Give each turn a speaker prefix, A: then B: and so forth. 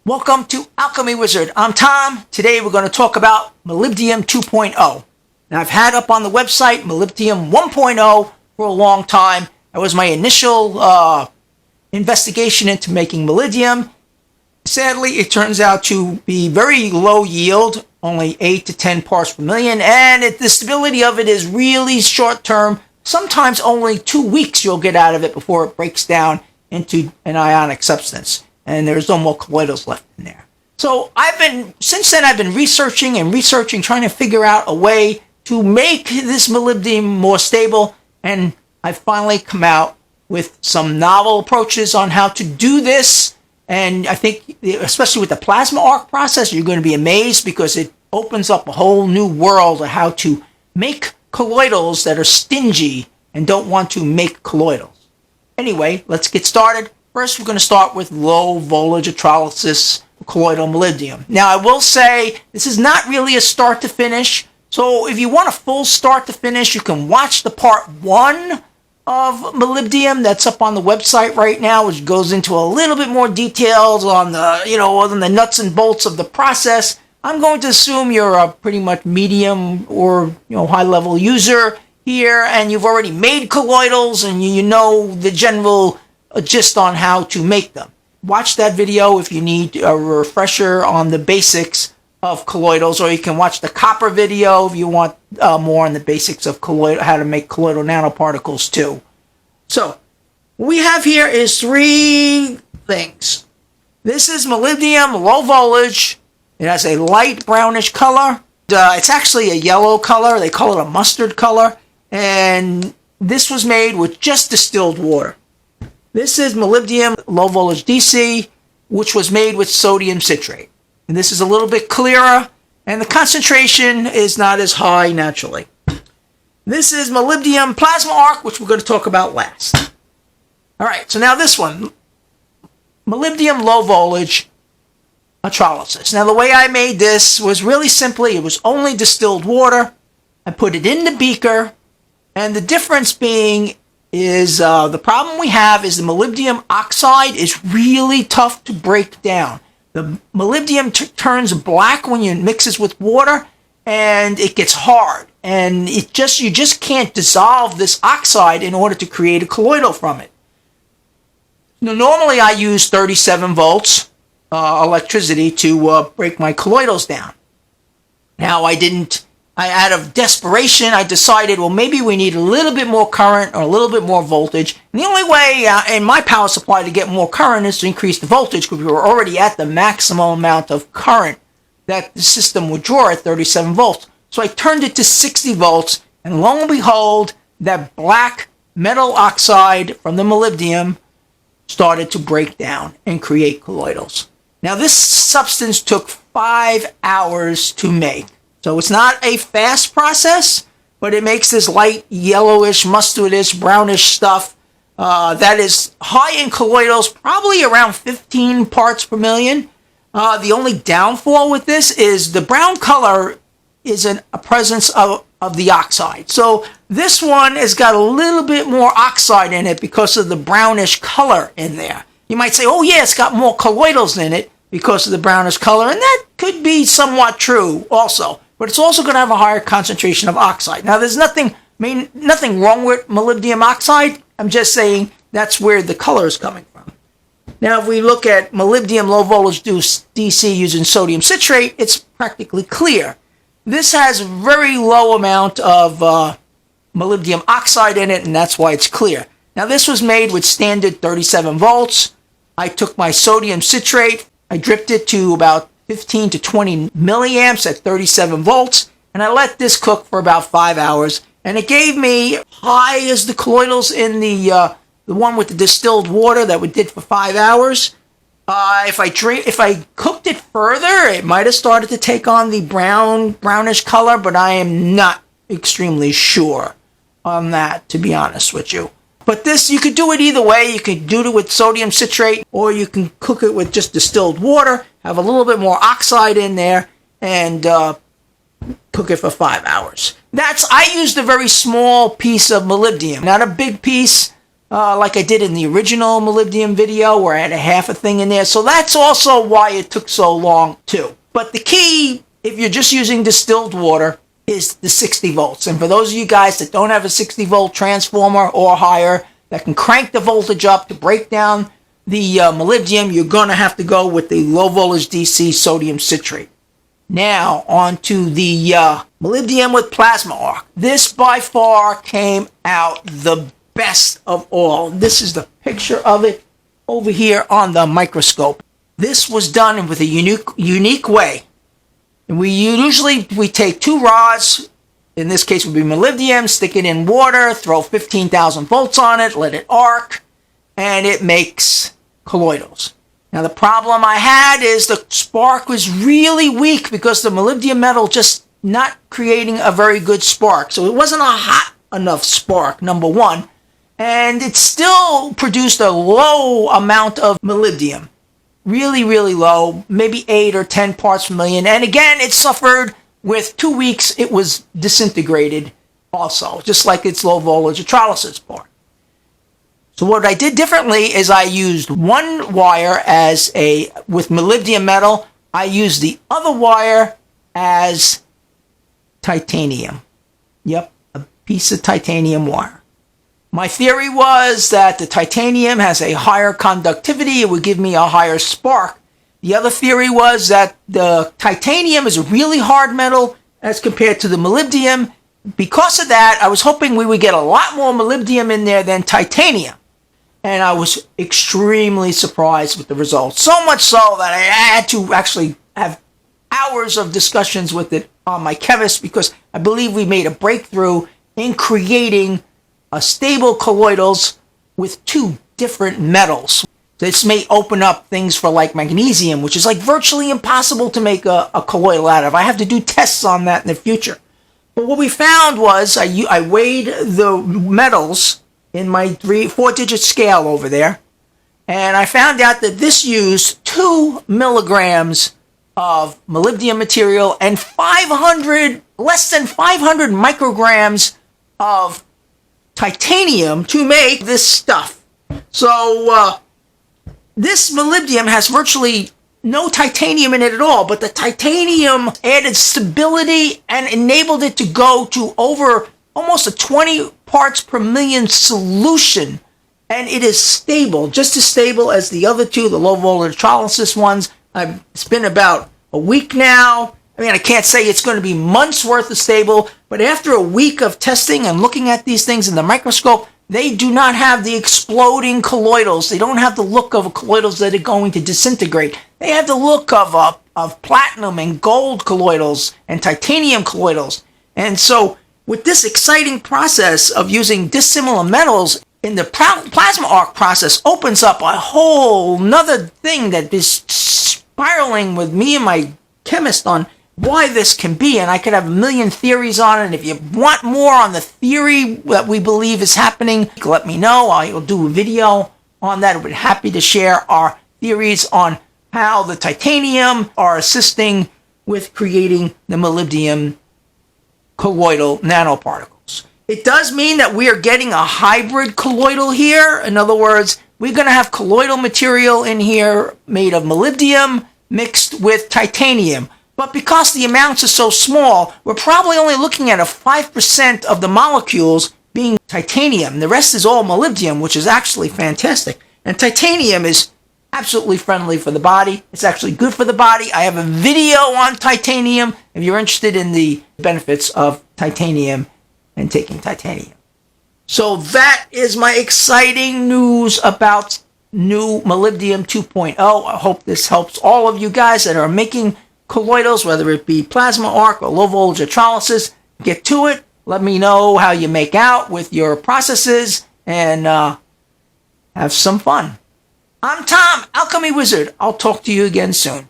A: Welcome to Alchemy Wizard. I'm Tom. Today we're going to talk about Molybdenum 2.0. Now I've had up on the website Molybdenum 1.0 for a long time. That was my initial investigation into making molybdenum. Sadly, it turns out to be very low yield, only 8 to 10 parts per million, and the stability of it is really short term. Sometimes only 2 weeks you'll get out of it before it breaks down into an ionic substance, and there's no more colloidals left in there. So since then I've been researching, trying to figure out a way to make this molybdenum more stable, and I've finally come out with some novel approaches on how to do this. And I think, especially with the plasma arc process, you're going to be amazed because it opens up a whole new world of how to make colloidals that are stingy and don't want to make colloidals. Anyway, let's get started. First, we're going to start with low voltage electrolysis colloidal molybdenum. Now, I will say this is not really a start to finish. So if you want a full start to finish, you can watch the part 1 of molybdenum that's up on the website right now, which goes into a little bit more details on the nuts and bolts of the process. I'm going to assume you're a pretty much medium or high level user here, and you've already made colloidals and you know the general gist on how to make them. Watch that video if you need a refresher on the basics of colloidals, or you can watch the copper video if you want more on the basics of how to make colloidal nanoparticles too. So, what we have here is 3 things. This is molybdenum, low voltage. It has a light brownish color. It's actually a yellow color. They call it a mustard color. And this was made with just distilled water. This is molybdenum, low voltage DC, which was made with sodium citrate. And this is a little bit clearer, and the concentration is not as high naturally. This is molybdenum plasma arc, which we're going to talk about last. All right, so now this one, molybdenum low voltage electrolysis. Now the way I made this was really simply, it was only distilled water. I put it in the beaker, and the difference being is the problem we have is the molybdenum oxide is really tough to break down. The molybdenum turns black when you mix it with water, and it gets hard. And you just can't dissolve this oxide in order to create a colloidal from it. Now, normally I use 37 volts electricity to break my colloidals down. Now out of desperation, I decided, well, maybe we need a little bit more current or a little bit more voltage. And the only way in my power supply to get more current is to increase the voltage, because we were already at the maximum amount of current that the system would draw at 37 volts. So I turned it to 60 volts, and lo and behold, that black metal oxide from the molybdenum started to break down and create colloidals. Now, this substance took 5 hours to make. So it's not a fast process, but it makes this light yellowish, mustardish, brownish stuff that is high in colloidals, probably around 15 parts per million. The only downfall with this is the brown color is a presence of the oxide. So this one has got a little bit more oxide in it because of the brownish color in there. You might say, oh yeah, it's got more colloidals in it because of the brownish color, and that could be somewhat true also. But it's also going to have a higher concentration of oxide. Now, there's nothing wrong with molybdenum oxide. I'm just saying that's where the color is coming from. Now, if we look at molybdenum low voltage DC using sodium citrate, it's practically clear. This has a very low amount of molybdenum oxide in it, and that's why it's clear. Now, this was made with standard 37 volts. I took my sodium citrate, I dripped it to about 15 to 20 milliamps at 37 volts, and I let this cook for about 5 hours, and it gave me high as the colloidals in the one with the distilled water that we did for 5 hours. If I cooked it further, it might have started to take on the brownish color, but I am not extremely sure on that, to be honest with you. But this, you could do it either way. You could do it with sodium citrate, or you can cook it with just distilled water, have a little bit more oxide in there, and cook it for 5 hours. I used a very small piece of molybdenum, not a big piece. like I did in the original molybdenum video where I had a half a thing in there. So that's also why it took so long too. But the key, if you're just using distilled water, is the 60 volts. And for those of you guys that don't have a 60 volt transformer or higher that can crank the voltage up to break down the molybdenum, you're going to have to go with the low voltage DC sodium citrate. Now on to the molybdenum with plasma arc. This by far came out the best of all. This is the picture of it over here on the microscope. This was done with a unique way. And we take 2 rods, in this case would be molybdenum, stick it in water, throw 15,000 volts on it, let it arc, and it makes colloidals. Now the problem I had is the spark was really weak because the molybdenum metal just not creating a very good spark. So it wasn't a hot enough spark, number one, and it still produced a low amount of molybdenum. Really, really low, maybe 8 or 10 parts per million. And again, it suffered with 2 weeks, it was disintegrated also, just like its low voltage electrolysis part. So what I did differently is I used one wire with molybdenum metal. I used the other wire as titanium. Yep, a piece of titanium wire. My theory was that the titanium has a higher conductivity. It would give me a higher spark. The other theory was that the titanium is a really hard metal as compared to the molybdenum. Because of that, I was hoping we would get a lot more molybdenum in there than titanium. And I was extremely surprised with the results. So much so that I had to actually have hours of discussions with it on my chemist because I believe we made a breakthrough in creating stable colloidals with 2 different metals. This may open up things for like magnesium, which is like virtually impossible to make a colloidal out of. I have to do tests on that in the future. But what we found was I weighed the metals in my 4-digit scale over there, and I found out that this used 2 milligrams of molybdenum material and less than 500 micrograms of titanium to make this stuff. So this molybdenum has virtually no titanium in it at all, but the titanium added stability and enabled it to go to over almost a 20 parts per million solution, and it is stable, just as stable as the other 2, the low voltage electrolysis ones. It's been about a week now. I mean, I can't say it's going to be months worth of stable, but after a week of testing and looking at these things in the microscope, they do not have the exploding colloidals. They don't have the look of colloidals that are going to disintegrate. They have the look of platinum and gold colloidals and titanium colloidals. And so with this exciting process of using dissimilar metals in the plasma arc process opens up a whole nother thing that is spiraling with me and my chemist on why this can be, and I could have a million theories on it. And if you want more on the theory that we believe is happening, let me know. I will do a video on that. I'd be happy to share our theories on how the titanium are assisting with creating the molybdenum colloidal nanoparticles. It does mean that we are getting a hybrid colloidal here. In other words, we're going to have colloidal material in here made of molybdenum mixed with titanium. But because the amounts are so small, we're probably only looking at a 5% of the molecules being titanium. The rest is all molybdenum, which is actually fantastic. And titanium is absolutely friendly for the body. It's actually good for the body. I have a video on titanium if you're interested in the benefits of titanium and taking titanium. So that is my exciting news about new molybdenum 2.0. I hope this helps all of you guys that are making colloidals, whether it be plasma arc or low voltage electrolysis. Get to it. Let me know how you make out with your processes and have some fun. I'm Tom, Alchemy Wizard. I'll talk to you again soon.